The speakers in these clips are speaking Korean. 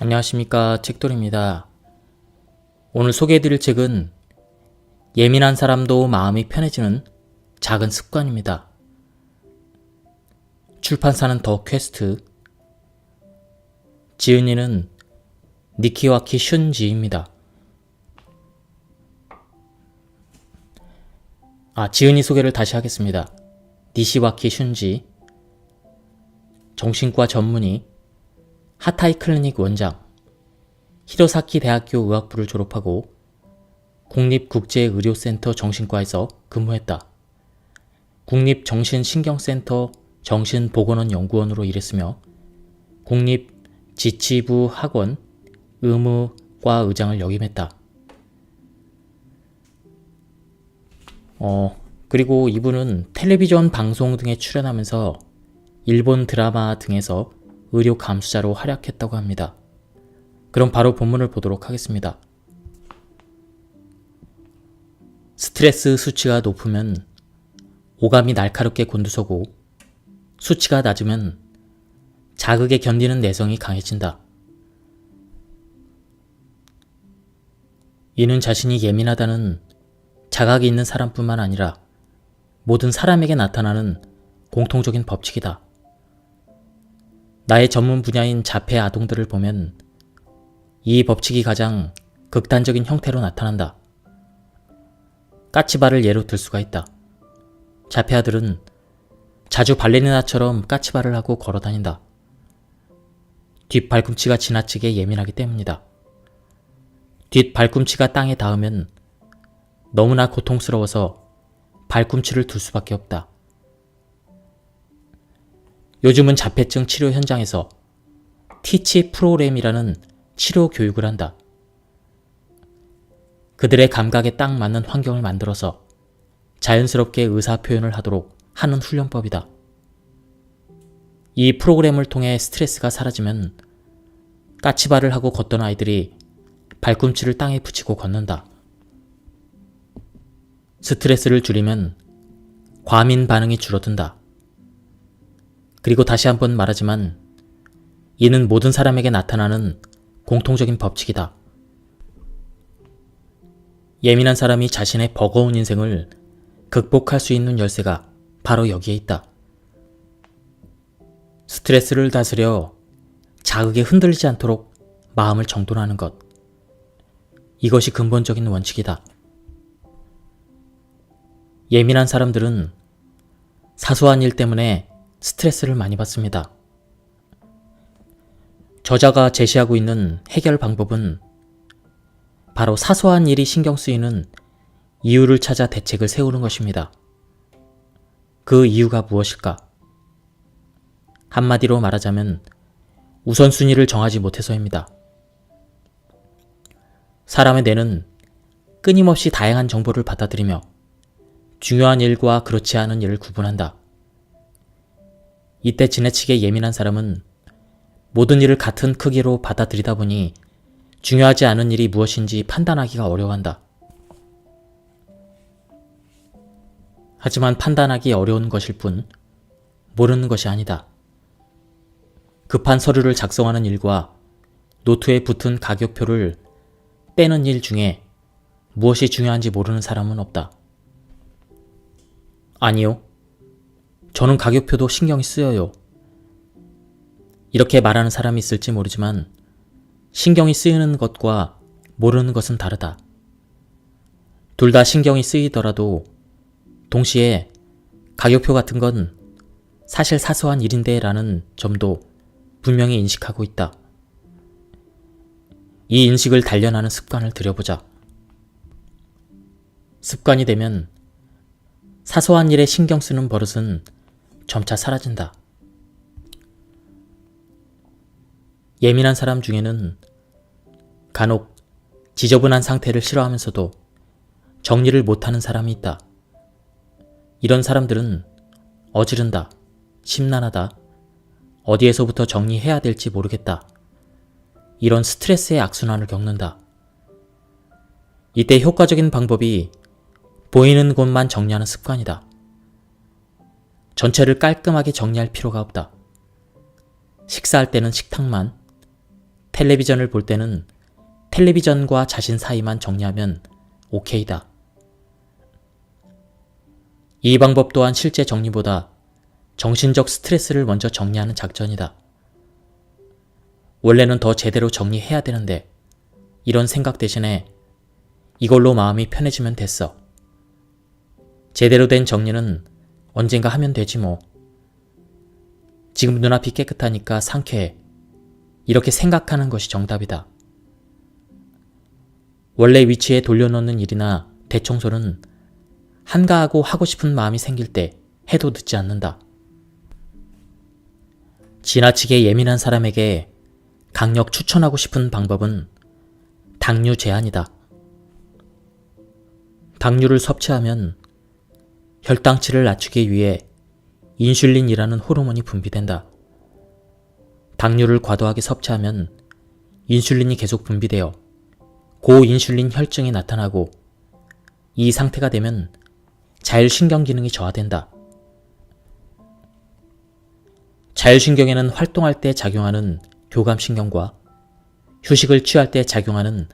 안녕하십니까, 책돌입니다. 오늘 소개해드릴 책은 예민한 사람도 마음이 편해지는 작은 습관입니다. 출판사는 더 퀘스트, 지은이는 니키와키 슌지입니다. 지은이 소개를 다시 하겠습니다. 니시와키 슌지, 정신과 전문의, 하타이 클리닉 원장, 히로사키 대학교 의학부를 졸업하고 국립국제의료센터 정신과에서 근무했다. 국립정신신경센터 정신보건원 연구원으로 일했으며 국립지치부 학원 의무과 의장을 역임했다. 그리고 이분은 텔레비전 방송 등에 출연하면서 일본 드라마 등에서 의료 감수자로 활약했다고 합니다. 그럼 바로 본문을 보도록 하겠습니다. 스트레스 수치가 높으면 오감이 날카롭게 곤두서고 수치가 낮으면 자극에 견디는 내성이 강해진다. 이는 자신이 예민하다는 자각이 있는 사람뿐만 아니라 모든 사람에게 나타나는 공통적인 법칙이다. 나의 전문 분야인 자폐 아동들을 보면 이 법칙이 가장 극단적인 형태로 나타난다. 까치발을 예로 들 수가 있다. 자폐아들은 자주 발레리나처럼 까치발을 하고 걸어다닌다. 뒷발꿈치가 지나치게 예민하기 때문이다. 뒷발꿈치가 땅에 닿으면 너무나 고통스러워서 발꿈치를 둘 수밖에 없다. 요즘은 자폐증 치료 현장에서 티치 프로그램이라는 치료 교육을 한다. 그들의 감각에 딱 맞는 환경을 만들어서 자연스럽게 의사 표현을 하도록 하는 훈련법이다. 이 프로그램을 통해 스트레스가 사라지면 까치발을 하고 걷던 아이들이 발꿈치를 땅에 붙이고 걷는다. 스트레스를 줄이면 과민 반응이 줄어든다. 그리고 다시 한번 말하지만 이는 모든 사람에게 나타나는 공통적인 법칙이다. 예민한 사람이 자신의 버거운 인생을 극복할 수 있는 열쇠가 바로 여기에 있다. 스트레스를 다스려 자극에 흔들리지 않도록 마음을 정돈하는 것. 이것이 근본적인 원칙이다. 예민한 사람들은 사소한 일 때문에 스트레스를 많이 받습니다. 저자가 제시하고 있는 해결 방법은 바로 사소한 일이 신경 쓰이는 이유를 찾아 대책을 세우는 것입니다. 그 이유가 무엇일까? 한마디로 말하자면 우선순위를 정하지 못해서입니다. 사람의 뇌는 끊임없이 다양한 정보를 받아들이며 중요한 일과 그렇지 않은 일을 구분한다. 이때 지나치게 예민한 사람은 모든 일을 같은 크기로 받아들이다 보니 중요하지 않은 일이 무엇인지 판단하기가 어려워한다. 하지만 판단하기 어려운 것일 뿐 모르는 것이 아니다. 급한 서류를 작성하는 일과 노트에 붙은 가격표를 빼는 일 중에 무엇이 중요한지 모르는 사람은 없다. 아니요. 저는 가격표도 신경이 쓰여요. 이렇게 말하는 사람이 있을지 모르지만 신경이 쓰이는 것과 모르는 것은 다르다. 둘 다 신경이 쓰이더라도 동시에 가격표 같은 건 사실 사소한 일인데 라는 점도 분명히 인식하고 있다. 이 인식을 단련하는 습관을 들여보자. 습관이 되면 사소한 일에 신경 쓰는 버릇은 점차 사라진다. 예민한 사람 중에는 간혹 지저분한 상태를 싫어하면서도 정리를 못하는 사람이 있다. 이런 사람들은 어지른다, 심란하다, 어디에서부터 정리해야 될지 모르겠다. 이런 스트레스의 악순환을 겪는다. 이때 효과적인 방법이 보이는 곳만 정리하는 습관이다. 전체를 깔끔하게 정리할 필요가 없다. 식사할 때는 식탁만, 텔레비전을 볼 때는 텔레비전과 자신 사이만 정리하면 오케이다. 이 방법 또한 실제 정리보다 정신적 스트레스를 먼저 정리하는 작전이다. 원래는 더 제대로 정리해야 되는데 이런 생각 대신에 이걸로 마음이 편해지면 됐어. 제대로 된 정리는 언젠가 하면 되지 뭐. 지금 눈앞이 깨끗하니까 상쾌해. 이렇게 생각하는 것이 정답이다. 원래 위치에 돌려놓는 일이나 대청소는 한가하고 하고 싶은 마음이 생길 때 해도 늦지 않는다. 지나치게 예민한 사람에게 강력 추천하고 싶은 방법은 당류 제한이다. 당류를 섭취하면 혈당치를 낮추기 위해 인슐린이라는 호르몬이 분비된다. 당류를 과도하게 섭취하면 인슐린이 계속 분비되어 고인슐린 혈증이 나타나고 이 상태가 되면 자율신경 기능이 저하된다. 자율신경에는 활동할 때 작용하는 교감신경과 휴식을 취할 때 작용하는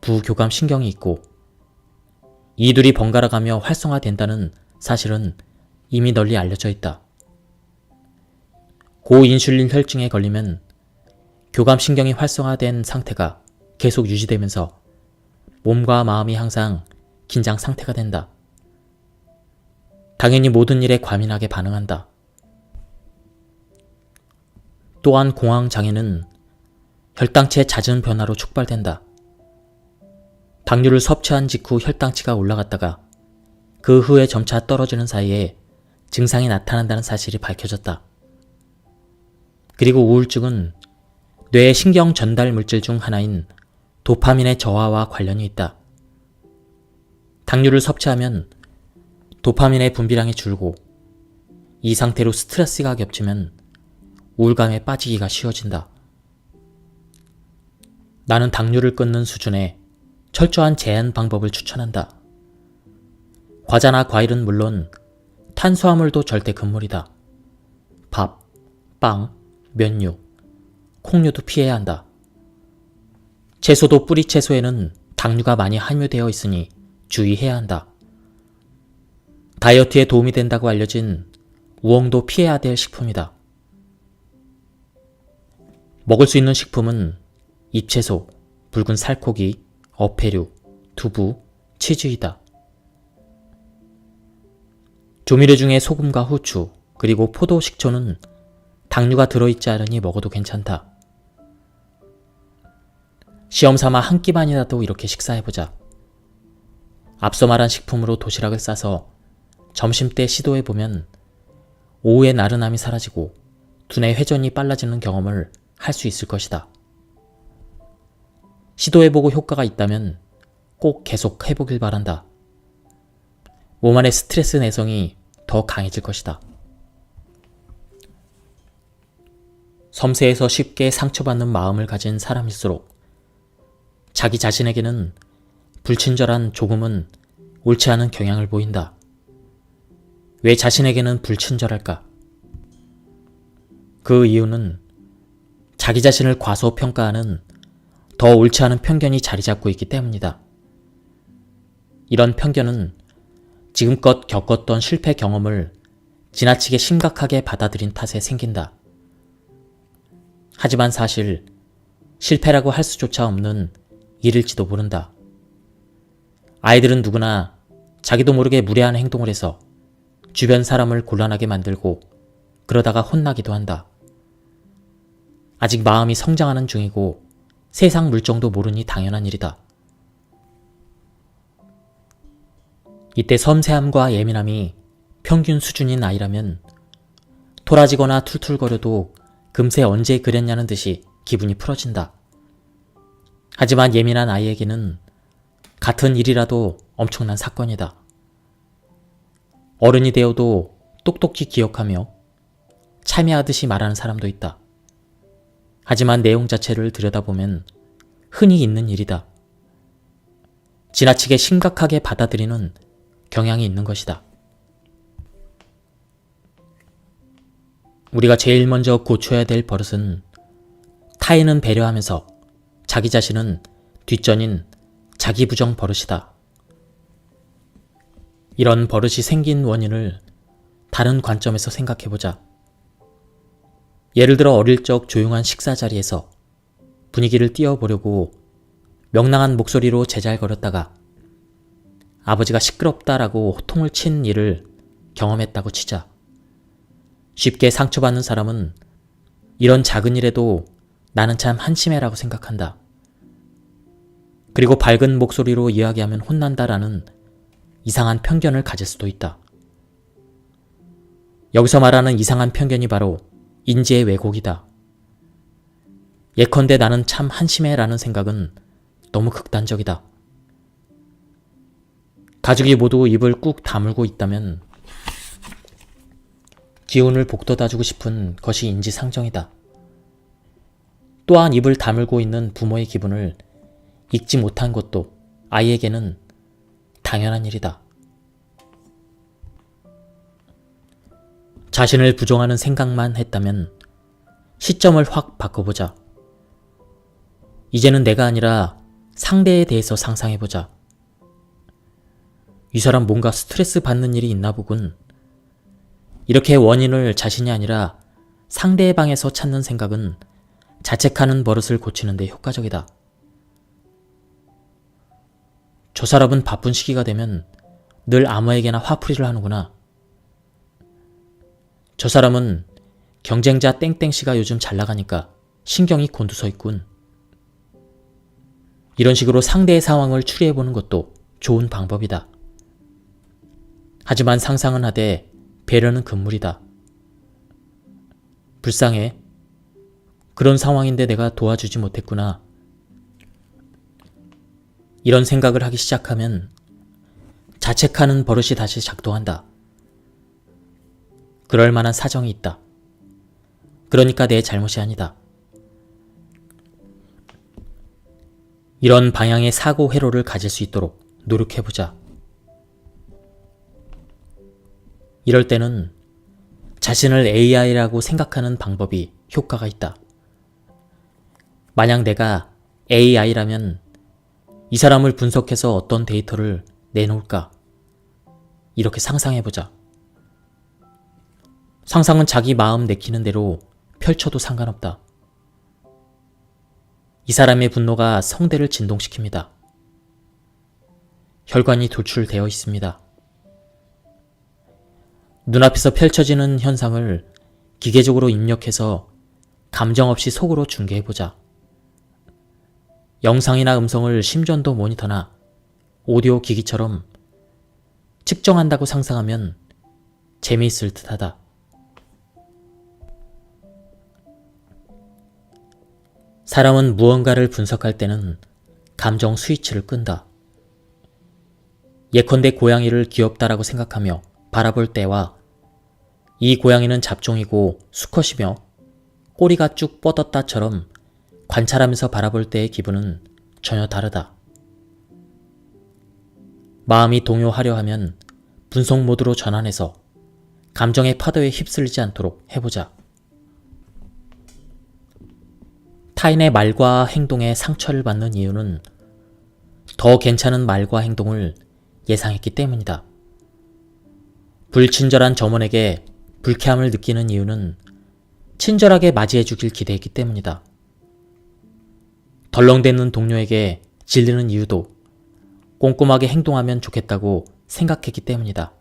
부교감신경이 있고 이 둘이 번갈아가며 활성화된다는 사실은 이미 널리 알려져 있다. 고인슐린 혈증에 걸리면 교감신경이 활성화된 상태가 계속 유지되면서 몸과 마음이 항상 긴장 상태가 된다. 당연히 모든 일에 과민하게 반응한다. 또한 공황장애는 혈당치의 잦은 변화로 촉발된다. 당류를 섭취한 직후 혈당치가 올라갔다가 그 후에 점차 떨어지는 사이에 증상이 나타난다는 사실이 밝혀졌다. 그리고 우울증은 뇌의 신경 전달 물질 중 하나인 도파민의 저하와 관련이 있다. 당류를 섭취하면 도파민의 분비량이 줄고 이 상태로 스트레스가 겹치면 우울감에 빠지기가 쉬워진다. 나는 당류를 끊는 수준의 철저한 제한 방법을 추천한다. 과자나 과일은 물론 탄수화물도 절대 금물이다. 밥, 빵, 면류, 콩류도 피해야 한다. 채소도 뿌리 채소에는 당류가 많이 함유되어 있으니 주의해야 한다. 다이어트에 도움이 된다고 알려진 우엉도 피해야 될 식품이다. 먹을 수 있는 식품은 잎채소, 붉은 살코기, 어패류, 두부, 치즈이다. 조미료 중에 소금과 후추, 그리고 포도 식초는 당류가 들어있지 않으니 먹어도 괜찮다. 시험삼아 한 끼만이라도 이렇게 식사해보자. 앞서 말한 식품으로 도시락을 싸서 점심때 시도해보면 오후에 나른함이 사라지고 두뇌 회전이 빨라지는 경험을 할 수 있을 것이다. 시도해보고 효과가 있다면 꼭 계속 해보길 바란다. 몸 안의 스트레스 내성이 더 강해질 것이다. 섬세해서 쉽게 상처받는 마음을 가진 사람일수록 자기 자신에게는 불친절한 조금은 옳지 않은 경향을 보인다. 왜 자신에게는 불친절할까? 그 이유는 자기 자신을 과소평가하는 더 옳지 않은 편견이 자리 잡고 있기 때문이다. 이런 편견은 지금껏 겪었던 실패 경험을 지나치게 심각하게 받아들인 탓에 생긴다. 하지만 사실 실패라고 할 수조차 없는 일일지도 모른다. 아이들은 누구나 자기도 모르게 무례한 행동을 해서 주변 사람을 곤란하게 만들고 그러다가 혼나기도 한다. 아직 마음이 성장하는 중이고 세상 물정도 모르니 당연한 일이다. 이때 섬세함과 예민함이 평균 수준인 아이라면 토라지거나 툴툴거려도 금세 언제 그랬냐는 듯이 기분이 풀어진다. 하지만 예민한 아이에게는 같은 일이라도 엄청난 사건이다. 어른이 되어도 똑똑히 기억하며 참여하듯이 말하는 사람도 있다. 하지만 내용 자체를 들여다보면 흔히 있는 일이다. 지나치게 심각하게 받아들이는 경향이 있는 것이다. 우리가 제일 먼저 고쳐야 될 버릇은 타인은 배려하면서 자기 자신은 뒷전인 자기 부정 버릇이다. 이런 버릇이 생긴 원인을 다른 관점에서 생각해보자. 예를 들어 어릴 적 조용한 식사 자리에서 분위기를 띄워보려고 명랑한 목소리로 제잘거렸다가 아버지가 시끄럽다라고 호통을 친 일을 경험했다고 치자. 쉽게 상처받는 사람은 이런 작은 일에도 나는 참 한심해라고 생각한다. 그리고 밝은 목소리로 이야기하면 혼난다라는 이상한 편견을 가질 수도 있다. 여기서 말하는 이상한 편견이 바로 인지의 왜곡이다. 예컨대 나는 참 한심해라는 생각은 너무 극단적이다. 가족이 모두 입을 꾹 다물고 있다면 기운을 북돋아주고 싶은 것이 인지상정이다. 또한 입을 다물고 있는 부모의 기분을 읽지 못한 것도 아이에게는 당연한 일이다. 자신을 부정하는 생각만 했다면 시점을 확 바꿔보자. 이제는 내가 아니라 상대에 대해서 상상해보자. 이 사람 뭔가 스트레스 받는 일이 있나 보군. 이렇게 원인을 자신이 아니라 상대의 방에서 찾는 생각은 자책하는 버릇을 고치는 데 효과적이다. 저 사람은 바쁜 시기가 되면 늘 아무에게나 화풀이를 하는구나. 저 사람은 경쟁자 땡땡씨가 요즘 잘 나가니까 신경이 곤두서 있군. 이런 식으로 상대의 상황을 추리해보는 것도 좋은 방법이다. 하지만 상상은 하되 배려는 금물이다. 불쌍해. 그런 상황인데 내가 도와주지 못했구나. 이런 생각을 하기 시작하면 자책하는 버릇이 다시 작동한다. 그럴 만한 사정이 있다. 그러니까 내 잘못이 아니다. 이런 방향의 사고 회로를 가질 수 있도록 노력해보자. 이럴 때는 자신을 AI라고 생각하는 방법이 효과가 있다. 만약 내가 AI라면 이 사람을 분석해서 어떤 데이터를 내놓을까? 이렇게 상상해보자. 상상은 자기 마음 내키는 대로 펼쳐도 상관없다. 이 사람의 분노가 성대를 진동시킵니다. 혈관이 도출되어 있습니다. 눈앞에서 펼쳐지는 현상을 기계적으로 입력해서 감정 없이 속으로 중계해보자. 영상이나 음성을 심전도 모니터나 오디오 기기처럼 측정한다고 상상하면 재미있을 듯하다. 사람은 무언가를 분석할 때는 감정 스위치를 끈다. 예컨대 고양이를 귀엽다라고 생각하며 바라볼 때와 이 고양이는 잡종이고 수컷이며 꼬리가 쭉 뻗었다처럼 관찰하면서 바라볼 때의 기분은 전혀 다르다. 마음이 동요하려 하면 분석 모드로 전환해서 감정의 파도에 휩쓸리지 않도록 해보자. 타인의 말과 행동에 상처를 받는 이유는 더 괜찮은 말과 행동을 예상했기 때문이다. 불친절한 점원에게 불쾌함을 느끼는 이유는 친절하게 맞이해주길 기대했기 때문이다. 덜렁대는 동료에게 질리는 이유도 꼼꼼하게 행동하면 좋겠다고 생각했기 때문이다.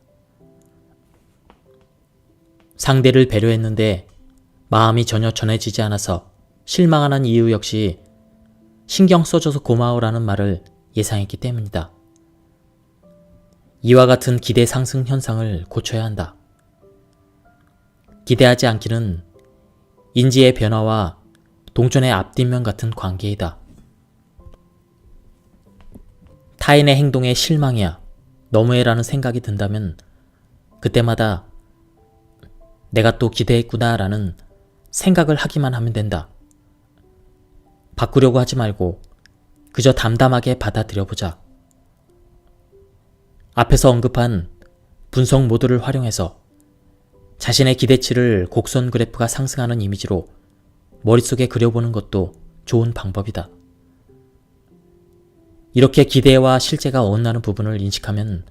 상대를 배려했는데 마음이 전혀 전해지지 않아서 실망하는 이유 역시 신경 써줘서 고마워라는 말을 예상했기 때문이다. 이와 같은 기대 상승 현상을 고쳐야 한다. 기대하지 않기는 인지의 변화와 동전의 앞뒷면 같은 관계이다. 타인의 행동에 실망이야, 너무해라는 생각이 든다면 그때마다 내가 또 기대했구나 라는 생각을 하기만 하면 된다. 바꾸려고 하지 말고 그저 담담하게 받아들여보자. 앞에서 언급한 분석 모드를 활용해서 자신의 기대치를 곡선 그래프가 상승하는 이미지로 머릿속에 그려보는 것도 좋은 방법이다. 이렇게 기대와 실제가 어긋나는 부분을 인식하면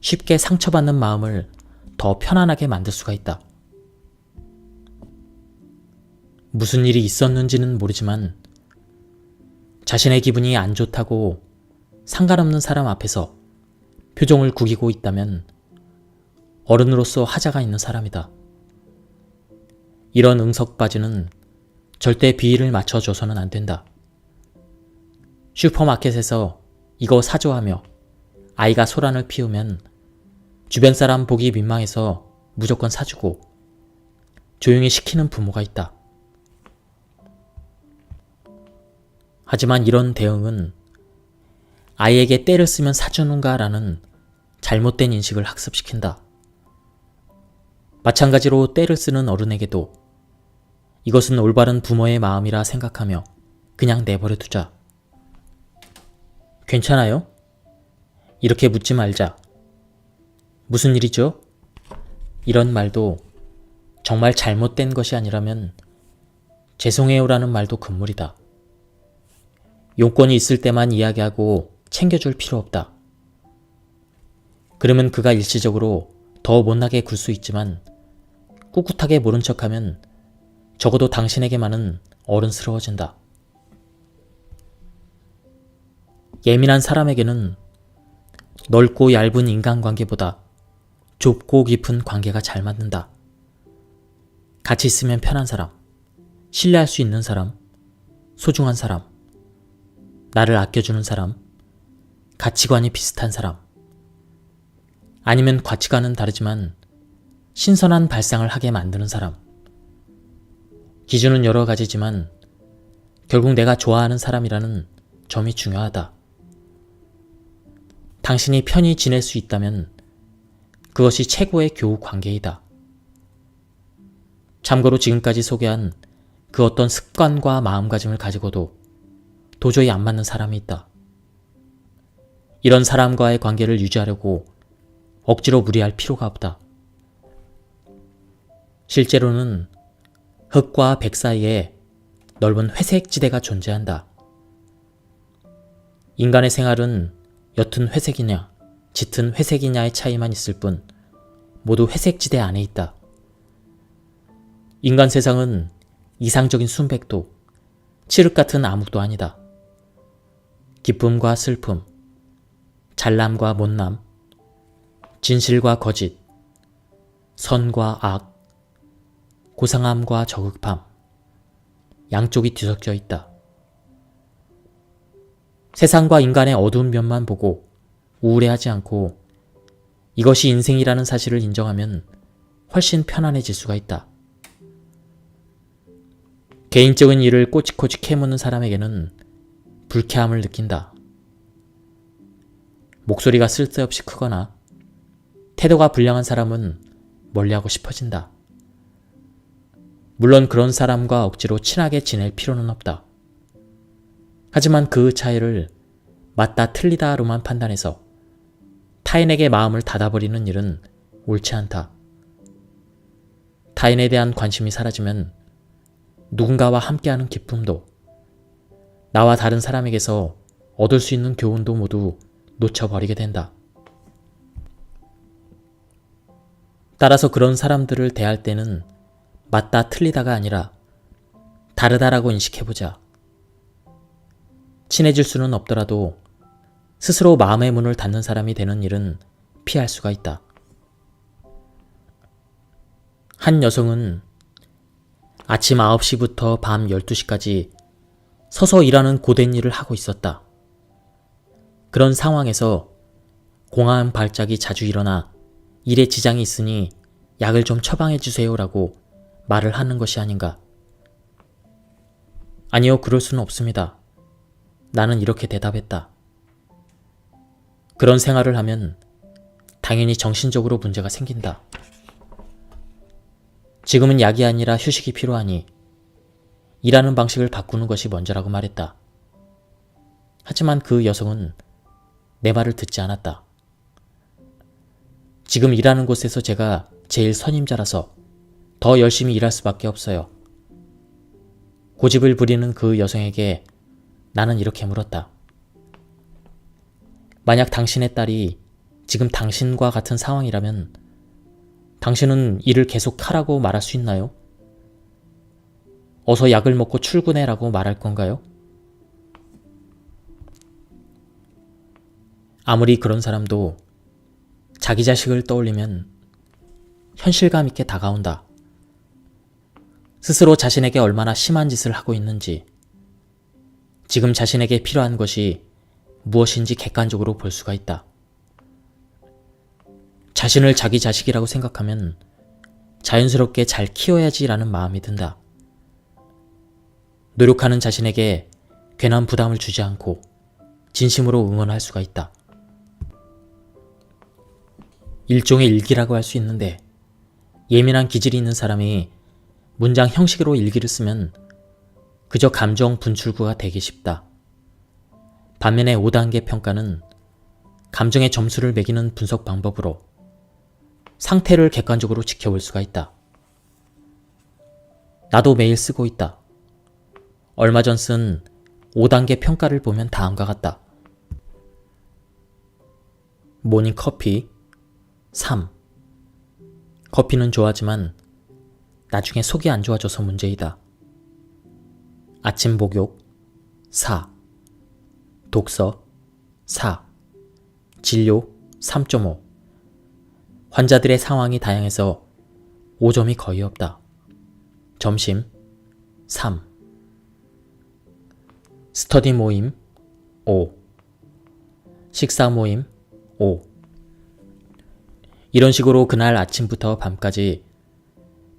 쉽게 상처받는 마음을 더 편안하게 만들 수가 있다. 무슨 일이 있었는지는 모르지만 자신의 기분이 안 좋다고 상관없는 사람 앞에서 표정을 구기고 있다면 어른으로서 하자가 있는 사람이다. 이런 응석바지는 절대 비위를 맞춰줘서는 안 된다. 슈퍼마켓에서 이거 사줘 하며 아이가 소란을 피우면 주변 사람 보기 민망해서 무조건 사주고 조용히 시키는 부모가 있다. 하지만 이런 대응은 아이에게 때를 쓰면 사주는가라는 잘못된 인식을 학습시킨다. 마찬가지로 때를 쓰는 어른에게도 이것은 올바른 부모의 마음이라 생각하며 그냥 내버려 두자. 괜찮아요? 이렇게 묻지 말자. 무슨 일이죠? 이런 말도 정말 잘못된 것이 아니라면 죄송해요라는 말도 금물이다. 용건이 있을 때만 이야기하고 챙겨줄 필요 없다. 그러면 그가 일시적으로 더 못나게 굴 수 있지만 꿋꿋하게 모른 척하면 적어도 당신에게만은 어른스러워진다. 예민한 사람에게는 넓고 얇은 인간관계보다 좁고 깊은 관계가 잘 맞는다. 같이 있으면 편한 사람, 신뢰할 수 있는 사람, 소중한 사람, 나를 아껴주는 사람, 가치관이 비슷한 사람, 아니면 가치관은 다르지만 신선한 발상을 하게 만드는 사람. 기준은 여러 가지지만 결국 내가 좋아하는 사람이라는 점이 중요하다. 당신이 편히 지낼 수 있다면 그것이 최고의 교우 관계이다. 참고로 지금까지 소개한 그 어떤 습관과 마음가짐을 가지고도 도저히 안 맞는 사람이 있다. 이런 사람과의 관계를 유지하려고 억지로 무리할 필요가 없다. 실제로는 흙과 백 사이에 넓은 회색 지대가 존재한다. 인간의 생활은 옅은 회색이냐 짙은 회색이냐의 차이만 있을 뿐 모두 회색 지대 안에 있다. 인간 세상은 이상적인 순백도 칠흑 같은 암흑도 아니다. 기쁨과 슬픔, 잘남과 못남, 진실과 거짓, 선과 악, 고상함과 저급함, 양쪽이 뒤섞여 있다. 세상과 인간의 어두운 면만 보고 우울해하지 않고 이것이 인생이라는 사실을 인정하면 훨씬 편안해질 수가 있다. 개인적인 일을 꼬치꼬치 캐묻는 사람에게는 불쾌함을 느낀다. 목소리가 쓸데없이 크거나 태도가 불량한 사람은 멀리하고 싶어진다. 물론 그런 사람과 억지로 친하게 지낼 필요는 없다. 하지만 그 차이를 맞다 틀리다로만 판단해서 타인에게 마음을 닫아버리는 일은 옳지 않다. 타인에 대한 관심이 사라지면 누군가와 함께하는 기쁨도 나와 다른 사람에게서 얻을 수 있는 교훈도 모두 놓쳐버리게 된다. 따라서 그런 사람들을 대할 때는 맞다 틀리다가 아니라 다르다라고 인식해보자. 친해질 수는 없더라도 스스로 마음의 문을 닫는 사람이 되는 일은 피할 수가 있다. 한 여성은 아침 9시부터 밤 12시까지 서서 일하는 고된 일을 하고 있었다. 그런 상황에서 공황 발작이 자주 일어나 일에 지장이 있으니 약을 좀 처방해 주세요라고 말을 하는 것이 아닌가. 아니요, 그럴 수는 없습니다. 나는 이렇게 대답했다. 그런 생활을 하면 당연히 정신적으로 문제가 생긴다. 지금은 약이 아니라 휴식이 필요하니 일하는 방식을 바꾸는 것이 먼저라고 말했다. 하지만 그 여성은 내 말을 듣지 않았다. 지금 일하는 곳에서 제가 제일 선임자라서 더 열심히 일할 수밖에 없어요. 고집을 부리는 그 여성에게 나는 이렇게 물었다. 만약 당신의 딸이 지금 당신과 같은 상황이라면 당신은 일을 계속 하라고 말할 수 있나요? 어서 약을 먹고 출근해라고 말할 건가요? 아무리 그런 사람도 자기 자식을 떠올리면 현실감 있게 다가온다. 스스로 자신에게 얼마나 심한 짓을 하고 있는지, 지금 자신에게 필요한 것이 무엇인지 객관적으로 볼 수가 있다. 자신을 자기 자식이라고 생각하면 자연스럽게 잘 키워야지라는 마음이 든다. 노력하는 자신에게 괜한 부담을 주지 않고 진심으로 응원할 수가 있다. 일종의 일기라고 할 수 있는데 예민한 기질이 있는 사람이 문장 형식으로 일기를 쓰면 그저 감정 분출구가 되기 쉽다. 반면에 5단계 평가는 감정의 점수를 매기는 분석 방법으로 상태를 객관적으로 지켜볼 수가 있다. 나도 매일 쓰고 있다. 얼마 전 쓴 5단계 평가를 보면 다음과 같다. 모닝 커피 3. 커피는 좋아하지만 나중에 속이 안 좋아져서 문제이다. 아침 목욕 4. 독서 4. 진료 3.5. 환자들의 상황이 다양해서 5점이 거의 없다. 점심 3. 스터디 모임 5. 식사 모임 5. 이런 식으로 그날 아침부터 밤까지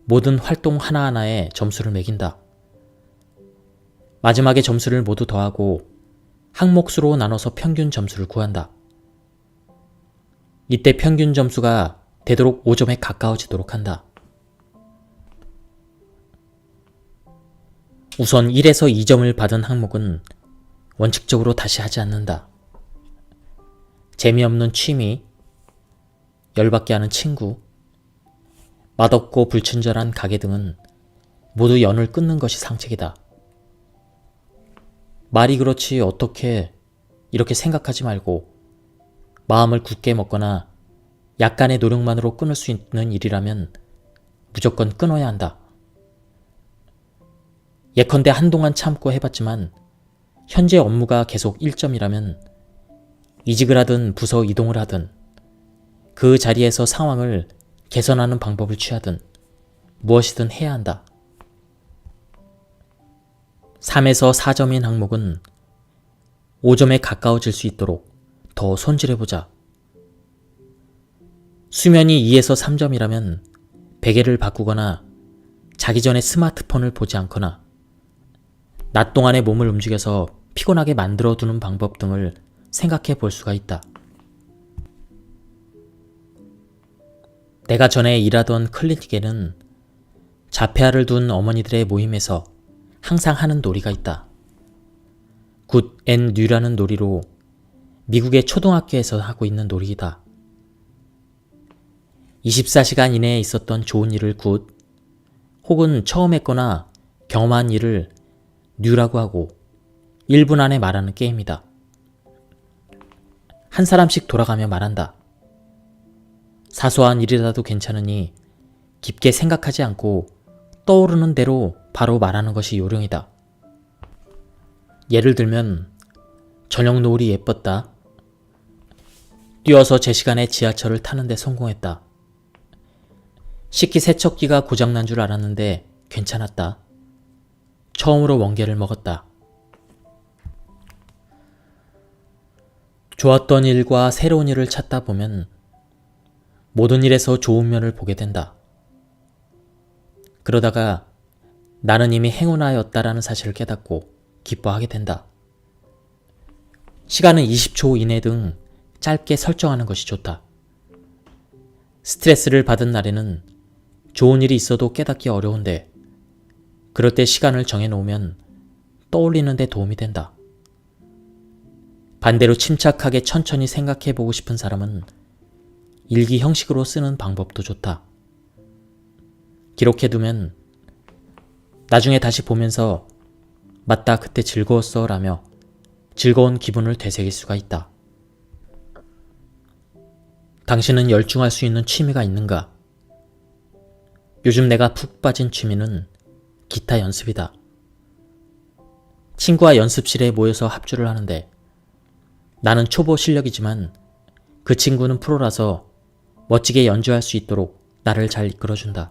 모든 활동 하나하나에 점수를 매긴다. 마지막에 점수를 모두 더하고 항목수로 나눠서 평균 점수를 구한다. 이때 평균 점수가 되도록 5점에 가까워지도록 한다. 우선 1에서 2점을 받은 항목은 원칙적으로 다시 하지 않는다. 재미없는 취미, 열받게 하는 친구, 맛없고 불친절한 가게 등은 모두 연을 끊는 것이 상책이다. 말이 그렇지 어떻게 이렇게 생각하지 말고 마음을 굳게 먹거나 약간의 노력만으로 끊을 수 있는 일이라면 무조건 끊어야 한다. 예컨대 한동안 참고 해봤지만 현재 업무가 계속 1점이라면 이직을 하든 부서 이동을 하든 그 자리에서 상황을 개선하는 방법을 취하든 무엇이든 해야 한다. 3에서 4점인 항목은 5점에 가까워질 수 있도록 더 손질해보자. 수면이 2에서 3점이라면 베개를 바꾸거나 자기 전에 스마트폰을 보지 않거나 낮 동안에 몸을 움직여서 피곤하게 만들어두는 방법 등을 생각해 볼 수가 있다. 내가 전에 일하던 클리닉에는 자폐아를 둔 어머니들의 모임에서 항상 하는 놀이가 있다. 굿 앤 뉴라는 놀이로 미국의 초등학교에서 하고 있는 놀이이다. 24시간 이내에 있었던 좋은 일을 굿, 혹은 처음 했거나 경험한 일을 뉴라고 하고 1분 안에 말하는 게임이다. 한 사람씩 돌아가며 말한다. 사소한 일이라도 괜찮으니 깊게 생각하지 않고 떠오르는 대로 바로 말하는 것이 요령이다. 예를 들면 저녁 노을이 예뻤다. 뛰어서 제 시간에 지하철을 타는데 성공했다. 식기세척기가 고장난 줄 알았는데 괜찮았다. 처음으로 멍게를 먹었다. 좋았던 일과 새로운 일을 찾다 보면 모든 일에서 좋은 면을 보게 된다. 그러다가 나는 이미 행운아였다라는 사실을 깨닫고 기뻐하게 된다. 시간은 20초 이내 등 짧게 설정하는 것이 좋다. 스트레스를 받은 날에는 좋은 일이 있어도 깨닫기 어려운데 그럴 때 시간을 정해놓으면 떠올리는 데 도움이 된다. 반대로 침착하게 천천히 생각해보고 싶은 사람은 일기 형식으로 쓰는 방법도 좋다. 기록해두면 나중에 다시 보면서 맞다 그때 즐거웠어 라며 즐거운 기분을 되새길 수가 있다. 당신은 열중할 수 있는 취미가 있는가? 요즘 내가 푹 빠진 취미는 기타 연습이다. 친구와 연습실에 모여서 합주를 하는데 나는 초보 실력이지만 그 친구는 프로라서 멋지게 연주할 수 있도록 나를 잘 이끌어준다.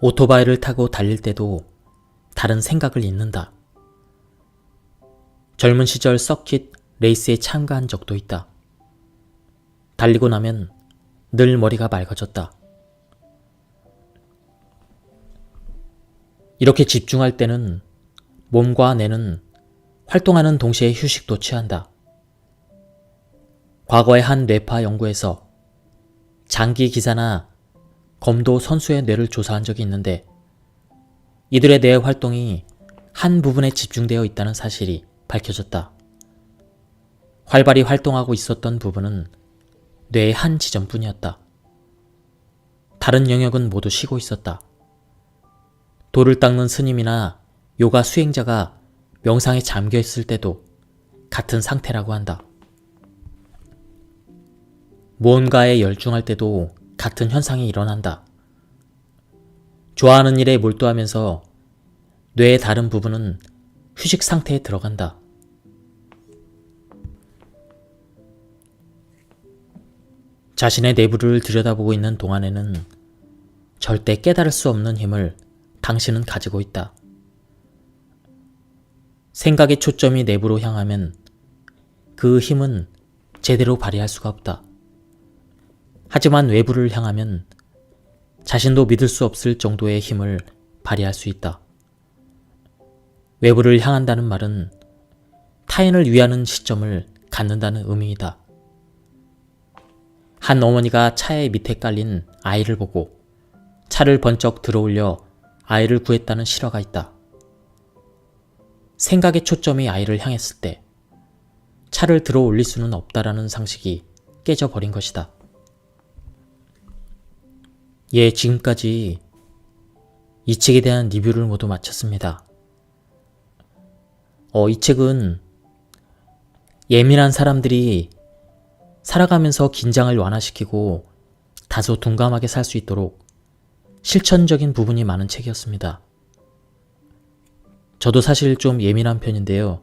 오토바이를 타고 달릴 때도 다른 생각을 잇는다. 젊은 시절 서킷 레이스에 참가한 적도 있다. 달리고 나면 늘 머리가 맑아졌다. 이렇게 집중할 때는 몸과 뇌는 활동하는 동시에 휴식도 취한다. 과거의 한 뇌파 연구에서 장기 기사나 검도 선수의 뇌를 조사한 적이 있는데 이들의 뇌 활동이 한 부분에 집중되어 있다는 사실이 밝혀졌다. 활발히 활동하고 있었던 부분은 뇌의 한 지점뿐이었다. 다른 영역은 모두 쉬고 있었다. 돌을 닦는 스님이나 요가 수행자가 명상에 잠겨 있을 때도 같은 상태라고 한다. 무언가에 열중할 때도 같은 현상이 일어난다. 좋아하는 일에 몰두하면서 뇌의 다른 부분은 휴식 상태에 들어간다. 자신의 내부를 들여다보고 있는 동안에는 절대 깨달을 수 없는 힘을 당신은 가지고 있다. 생각의 초점이 내부로 향하면 그 힘은 제대로 발휘할 수가 없다. 하지만 외부를 향하면 자신도 믿을 수 없을 정도의 힘을 발휘할 수 있다. 외부를 향한다는 말은 타인을 위하는 시점을 갖는다는 의미이다. 한 어머니가 차의 밑에 깔린 아이를 보고 차를 번쩍 들어올려 아이를 구했다는 실화가 있다. 생각의 초점이 아이를 향했을 때 차를 들어 올릴 수는 없다라는 상식이 깨져버린 것이다. 예, 지금까지 이 책에 대한 리뷰를 모두 마쳤습니다. 이 책은 예민한 사람들이 살아가면서 긴장을 완화시키고 다소 둔감하게 살 수 있도록 실천적인 부분이 많은 책이었습니다. 저도 사실 좀 예민한 편인데요.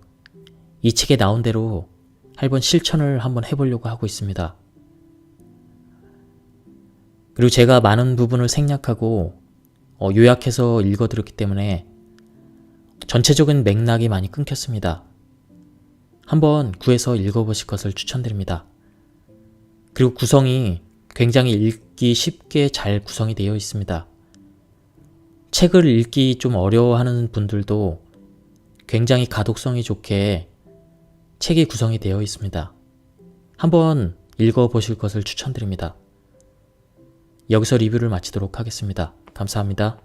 이 책에 나온 대로 한번 실천을 한번 해보려고 하고 있습니다. 그리고 제가 많은 부분을 생략하고 요약해서 읽어드렸기 때문에 전체적인 맥락이 많이 끊겼습니다. 한번 구해서 읽어보실 것을 추천드립니다. 그리고 구성이 굉장히 읽기 쉽게 잘 구성이 되어 있습니다. 책을 읽기 좀 어려워하는 분들도 굉장히 가독성이 좋게 책이 구성이 되어 있습니다. 한번 읽어보실 것을 추천드립니다. 여기서 리뷰를 마치도록 하겠습니다. 감사합니다.